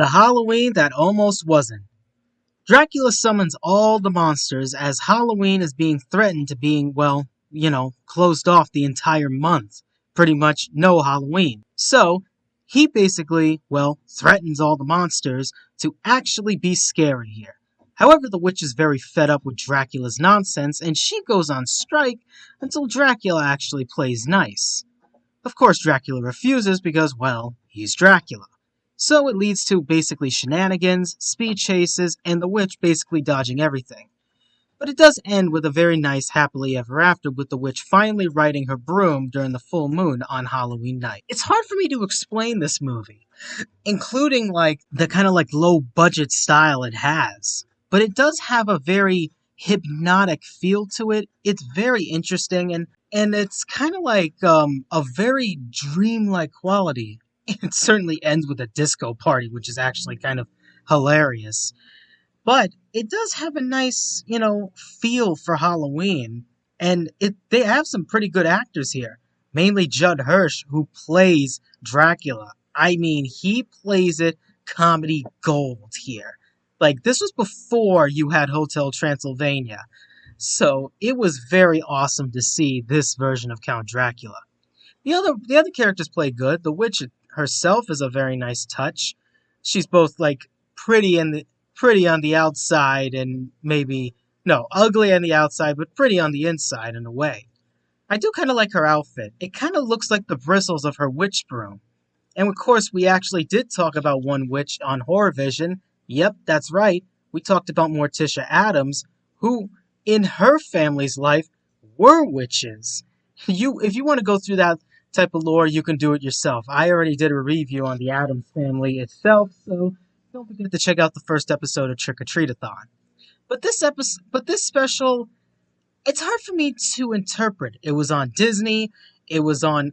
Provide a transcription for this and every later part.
The Halloween that almost wasn't. Dracula summons all the monsters as Halloween is being threatened to being, well, closed off the entire month. Pretty much no Halloween. So, he basically, threatens all the monsters to actually be scary here. However, the witch is very fed up with Dracula's nonsense and she goes on strike until Dracula actually plays nice. Of course, Dracula refuses because, he's Dracula. So it leads to basically shenanigans, speed chases, and the witch basically dodging everything. But it does end with a very nice happily ever after with the witch finally riding her broom during the full moon on Halloween night. It's hard for me to explain this movie, including the kind of low budget style it has. But it does have a very hypnotic feel to it. It's very interesting and it's kind of a very dreamlike quality. It certainly ends with a disco party, which is actually kind of hilarious. But it does have a nice, feel for Halloween. And they have some pretty good actors here. Mainly Judd Hirsch, who plays Dracula. I mean, he plays it comedy gold here. This was before you had Hotel Transylvania. So it was very awesome to see this version of Count Dracula. The other characters play good. The witch herself is a very nice touch. She's both pretty on the outside and ugly on the outside, but pretty on the inside in a way. I do kind of like her outfit. It kind of looks like the bristles of her witch broom. And of course, we actually did talk about one witch on HorrorVision. Yep, that's right. We talked about Morticia Addams, who, in her family's life, were witches. If you want to go through that type of lore, you can do it yourself. I already did a review on the Addams family itself, so don't forget to check out the first episode of Treatathon. But this special, it's hard for me to interpret. It was on Disney. It was on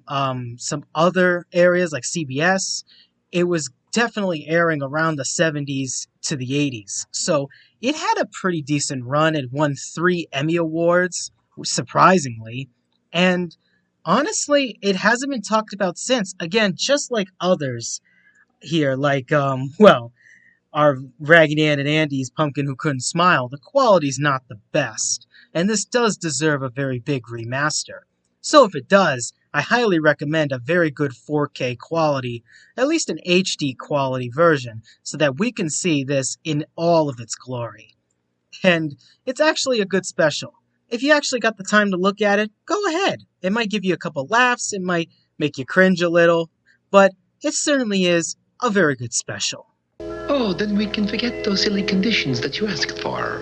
some other areas like CBS. It was definitely airing around the 70s to the 80s. So it had a pretty decent run. It won 3 Emmy Awards, surprisingly. And honestly, it hasn't been talked about since. Again, just like others here, our Raggedy Ann and Andy's Pumpkin Who Couldn't Smile, the quality's not the best. And this does deserve a very big remaster. So if it does, I highly recommend a very good 4K quality, at least an HD quality version, so that we can see this in all of its glory. And it's actually a good special. If you actually got the time to look at it, go ahead. It might give you a couple laughs, it might make you cringe a little, but it certainly is a very good special. Oh, then we can forget those silly conditions that you asked for.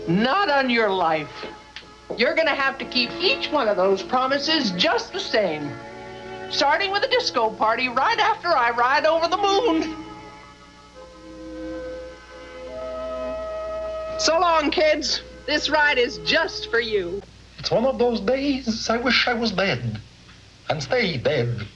Not on your life. You're gonna have to keep each one of those promises just the same. Starting with a disco party right after I ride over the moon. So long, kids. This ride is just for you. It's one of those days I wish I was dead and stay dead.